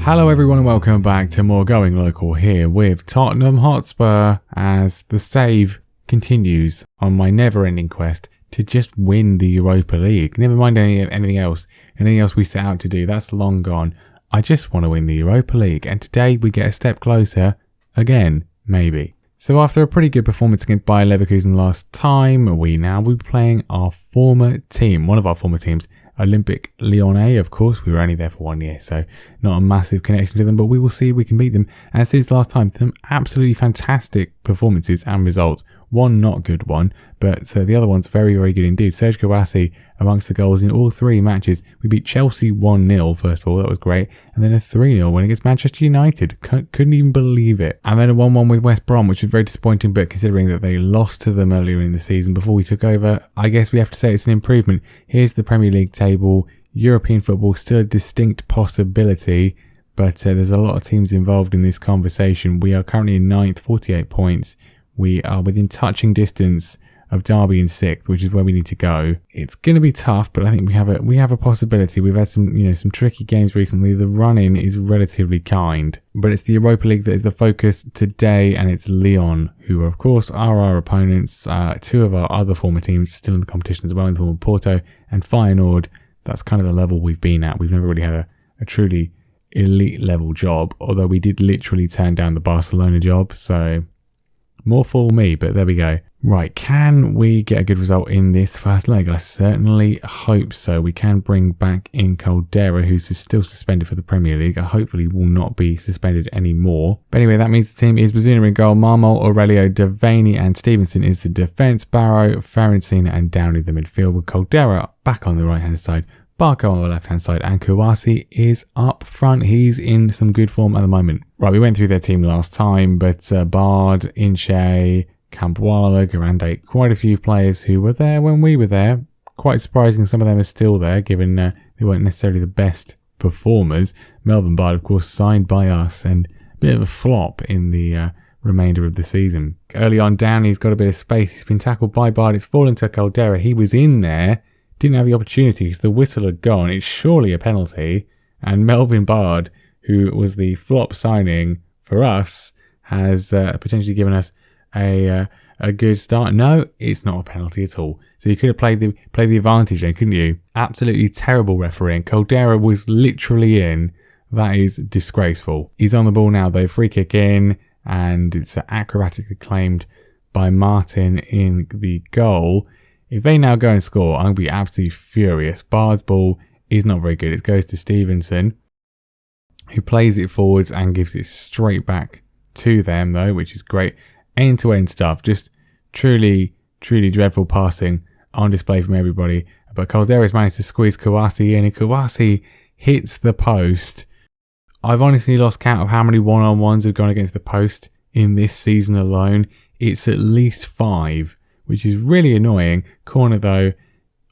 Hello everyone and welcome back to more Going Local here with Tottenham Hotspur as the save continues on my never-ending quest to just win the Europa League. Never mind anything else. Anything else we set out to do, that's long gone. I just want to win the Europa League, and today we get a step closer again, maybe. So after a pretty good performance against Bayer Leverkusen last time, we now will be playing our former team, one of our former teams, Olympic Lyon. Of course, we were only there for 1 year, so not a massive connection to them, but we will see if we can beat them. And since last time, some absolutely fantastic performances and results. One not good one, but the other one's very, very good indeed. Serge Kouassi amongst the goals in all three matches. We beat Chelsea 1-0, first of all, that was great. And then a 3-0 win against Manchester United. Couldn't even believe it. And then a 1-1 with West Brom, which was very disappointing, but considering that they lost to them earlier in the season before we took over, I guess we have to say it's an improvement. Here's the Premier League table. European football still a distinct possibility, but there's a lot of teams involved in this conversation. We are currently in 9th, 48 points. We are within touching distance of Derby in 6th, which is where we need to go. It's going to be tough, but I think we have a possibility. We've had some tricky games recently. The run-in is relatively kind, but it's the Europa League that is the focus today, and it's Lyon, who of course are our opponents. Two of our other former teams still in the competition as well, in the form of Porto and Feyenoord. That's kind of the level we've been at. We've never really had a truly elite level job, although we did literally turn down the Barcelona job, so more for me, but there we go. Right, can we get a good result in this first leg? I certainly hope so. We can bring back in Caldera, who's still suspended for the Premier League. Hopefully will not be suspended anymore. But anyway, that means the team is Bazuna in goal, Marmol, Aurelio, Devaney and Stevenson is the defence, Barrow, Ferencina and Downey the midfield, with Caldera back on the right-hand side, Barco on the left-hand side, and Kouassi is up front. He's in some good form at the moment. Right, we went through their team last time, but Bard, Inche, Campwala, Garande, quite a few players who were there when we were there. Quite surprising some of them are still there, given they weren't necessarily the best performers. Melvin Bard, of course, signed by us, and a bit of a flop in the remainder of the season. Early on, Downey's got a bit of space. He's been tackled by Bard. It's fallen to Caldera. He was in there. Didn't have the opportunity because the whistle had gone. It's surely a penalty. And Melvin Bard, who was the flop signing for us, has potentially given us a good start. No, it's not a penalty at all. So you could have played the advantage then, couldn't you? Absolutely terrible refereeing. Caldera was literally in. That is disgraceful. He's on the ball now though. Free kick in, and it's acrobatically claimed by Martin in the goal. If they now go and score, I'm going to be absolutely furious. Bard's ball is not very good. It goes to Stevenson, who plays it forwards and gives it straight back to them, though, which is great. End-to-end stuff. Just truly, truly dreadful passing on display from everybody. But Caldera's managed to squeeze Kouassi in, and Kouassi hits the post. I've honestly lost count of how many one-on-ones have gone against the post in this season alone. It's at least 5. Which is really annoying. Corner, though,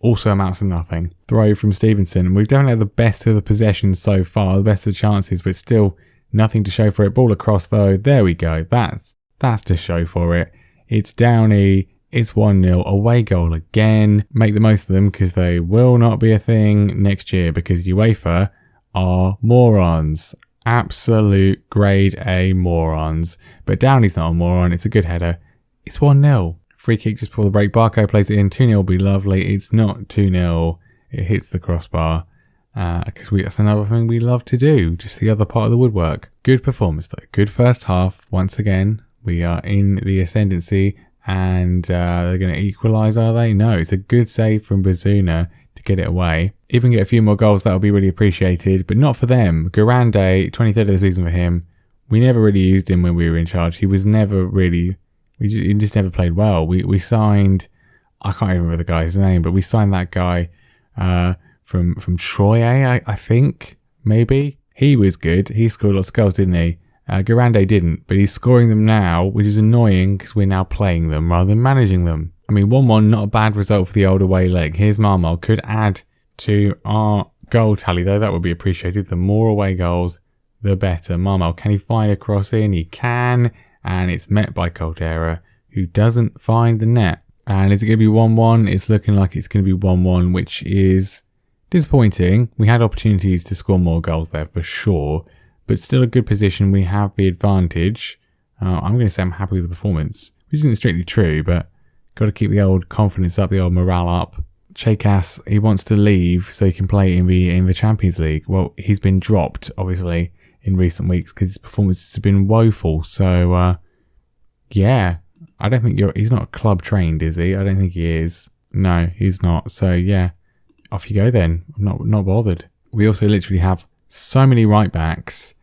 also amounts to nothing. Throw from Stevenson. We've definitely had the best of the possessions so far, the best of the chances, but still nothing to show for it. Ball across, though. There we go. That's to show for it. It's Downey. It's 1-0. Away goal again. Make the most of them, because they will not be a thing next year, because UEFA are morons. Absolute grade A morons. But Downey's not a moron. It's a good header. It's 1-0. Free kick just before the break. Barco plays it in. 2-0 will be lovely. It's not 2-0. It hits the crossbar. Because that's another thing we love to do. Just the other part of the woodwork. Good performance though. Good first half. Once again, we are in the ascendancy. And they're going to equalise, are they? No, it's a good save from Bazuna to get it away. Even get a few more goals, that will be really appreciated. But not for them. Garande, 23rd of the season for him. We never really used him when we were in charge. He was never really... He just never played well. We signed, I can't even remember the guy's name, but we signed that guy from Troy, I think, maybe. He was good. He scored lots of goals, didn't he? Garande didn't, but he's scoring them now, which is annoying because we're now playing them rather than managing them. I mean, 1-1, not a bad result for the old away leg. Here's Marmol. Could add to our goal tally, though. That would be appreciated. The more away goals, the better. Marmol, can he find a cross in? He can. And it's met by Caldera, who doesn't find the net. And is it going to be 1-1? It's looking like it's going to be 1-1, which is disappointing. We had opportunities to score more goals there for sure, but still a good position. We have the advantage. I'm going to say I'm happy with the performance, which isn't strictly true, but got to keep the old confidence up, the old morale up. Chekas, he wants to leave so he can play in the Champions League. Well, he's been dropped, obviously, in recent weeks because his performance has been woeful. So, yeah, I don't think he's not club trained, is he? I don't think he is. No, he's not. So, yeah, off you go then. I'm not bothered. We also literally have so many right backs.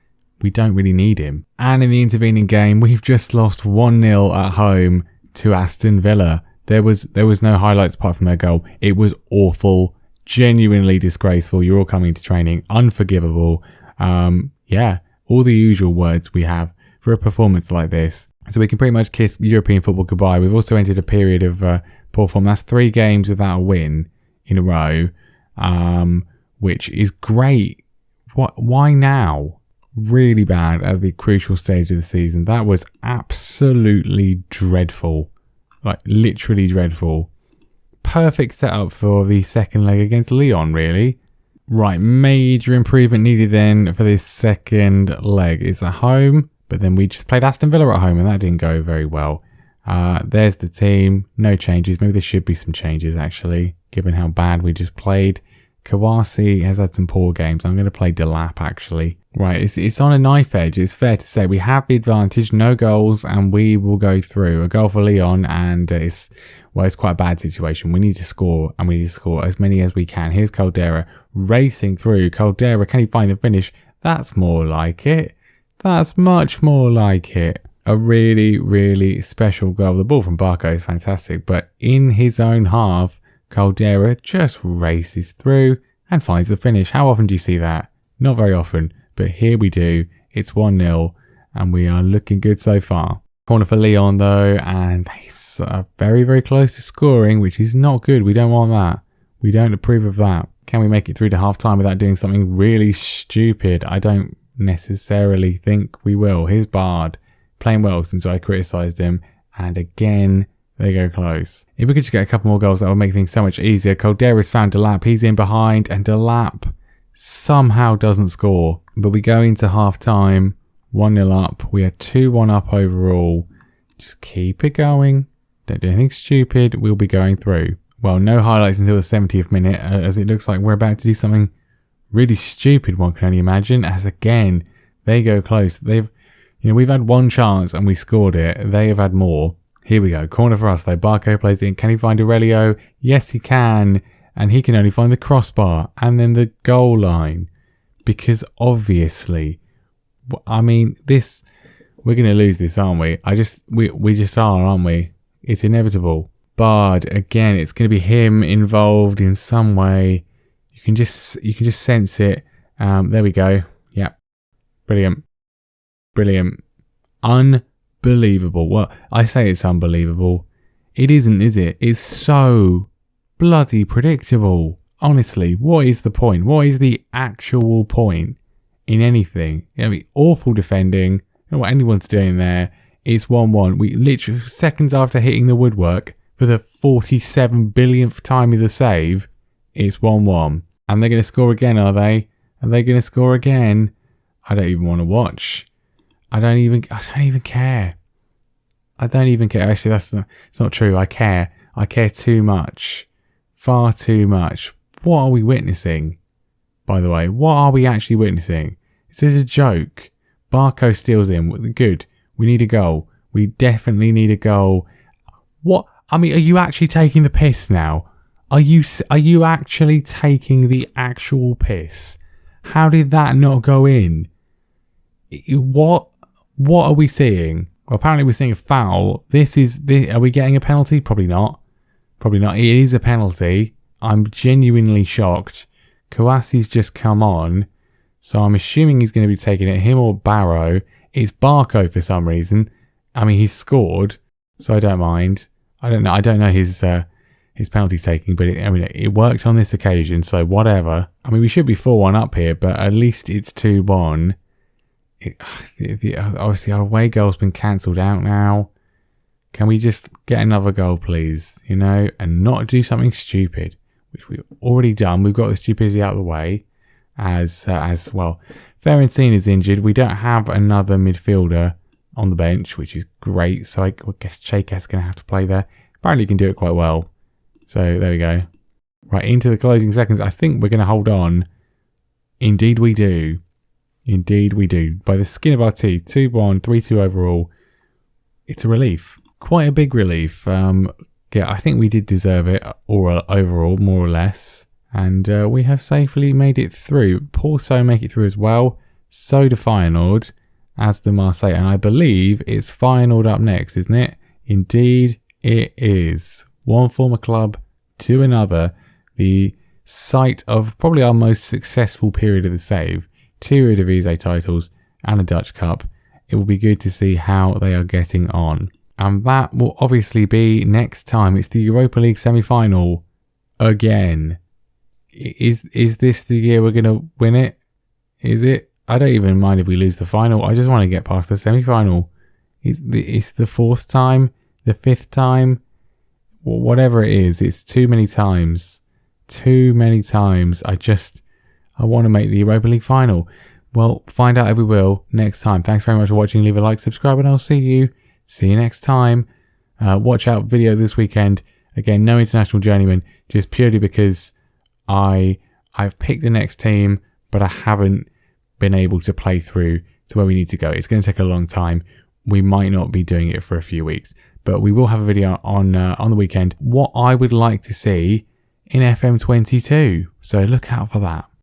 We don't really need him. And in the intervening game, we've just lost 1-0 at home to Aston Villa. There was no highlights apart from their goal. It was awful, genuinely disgraceful. You're all coming to training, unforgivable. Yeah, all the usual words we have for a performance like this. So we can pretty much kiss European football goodbye. We've also entered a period of poor form. That's 3 games without a win in a row, which is great. Why now? Really bad at the crucial stage of the season. That was absolutely dreadful. Like, literally dreadful. Perfect setup for the second leg against Lyon, really. Right, major improvement needed then for this second leg. It's at home, but then we just played Aston Villa at home, and that didn't go very well. There's the team. No changes. Maybe there should be some changes, actually, given how bad we just played. Kawasi has had some poor games. I'm going to play Delap, actually. Right, it's on a knife edge. It's fair to say we have the advantage, no goals, and we will go through. A goal for Lyon, and it's quite a bad situation. We need to score, and we need to score as many as we can. Here's Caldera racing through. Caldera, can he find the finish? That's more like it. That's much more like it. A really, really special goal. The ball from Barco is fantastic, but in his own half, Caldera just races through and finds the finish. How often do you see that? Not very often. But here we do. It's 1-0 and we are looking good so far. Corner for Lyon though, and they're very, very close to scoring, which is not good. We don't want that. We don't approve of that. Can we make it through to half time without doing something really stupid? I don't necessarily think we will. Here's Bard playing well since I criticised him, and again they go close. If we could just get a couple more goals, that would make things so much easier. Caldera's found Delap. He's in behind, and Delap somehow doesn't score. But we go into half time, 1-0 up. We are 2-1 up overall. Just keep it going. Don't do anything stupid. We'll be going through. Well, no highlights until the 70th minute, as it looks like we're about to do something really stupid, one can only imagine. As again, they go close. We've had one chance and we scored it. They have had more. Here we go. Corner for us though. Barco plays it in. Can he find Aurelio? Yes, he can. And he can only find the crossbar and then the goal line. Because obviously, I mean, we're going to lose this, aren't we? We just are, aren't we? It's inevitable. Bard, again, it's going to be him involved in some way. You can just sense it. There we go. Yep. Brilliant. Unbelievable. Well, I say it's unbelievable. It isn't, is it? It's so bloody predictable. Honestly, what is the point? What is the actual point in anything? I mean, awful defending. I don't know what anyone's doing there. It's 1-1. We literally, seconds after hitting the woodwork for the 47 billionth time of the save, it's 1-1. And they're going to score again, are they? Are they going to score again? I don't even want to watch. I don't even care. Actually, it's not true. I care. I care too much. Far too much. What are we witnessing? By the way, what are we actually witnessing? Is this a joke? Barco steals in. Good. We need a goal. We definitely need a goal. What? I mean, are you actually taking the piss now? Are you actually taking the actual piss? How did that not go in? What are we seeing? Well, apparently we're seeing a foul. Are we getting a penalty? Probably not. It is a penalty. I'm genuinely shocked. Kawasi's just come on. So I'm assuming he's going to be taking it. Him or Barrow. It's Barco for some reason. I mean, he's scored. So I don't mind. I don't know his penalty taking, but it worked on this occasion. So whatever. I mean, we should be 4-1 up here, but at least it's 2-1. Obviously our away goal's been cancelled out now. Can we just get another goal, please? And not do something stupid, which we've already done. We've got the stupidity out of the way. as well. Feyenoord is injured. We don't have another midfielder on the bench, which is great. So I guess Chaka's going to have to play there. Apparently he can do it quite well. So there we go. Right, into the closing seconds. I think we're going to hold on. Indeed we do. Indeed we do. By the skin of our teeth. 2-1, 3-2 overall. It's a relief. Quite a big relief. Yeah, I think we did deserve it overall, more or less. And we have safely made it through. Porto make it through as well. So do Feyenoord, as do Marseille. And I believe it's Feyenoord up next, isn't it? Indeed it is. One former club to another. The site of probably our most successful period of the save. 2 Eredivisie titles and a Dutch Cup. It will be good to see how they are getting on. And that will obviously be next time. It's the Europa League semi-final again. Is this the year we're going to win it? Is it? I don't even mind if we lose the final. I just want to get past the semi-final. It's the 4th time, the 5th time, whatever it is. It's too many times. Too many times. I want to make the Europa League final. Well, find out if we will next time. Thanks very much for watching. Leave a like, subscribe, and I'll see you next time. Watch out video this weekend. Again, no international journeyman, just purely because I've picked the next team, but I haven't been able to play through to where we need to go. It's going to take a long time. We might not be doing it for a few weeks, but we will have a video on the weekend. What I would like to see in FM22. So look out for that.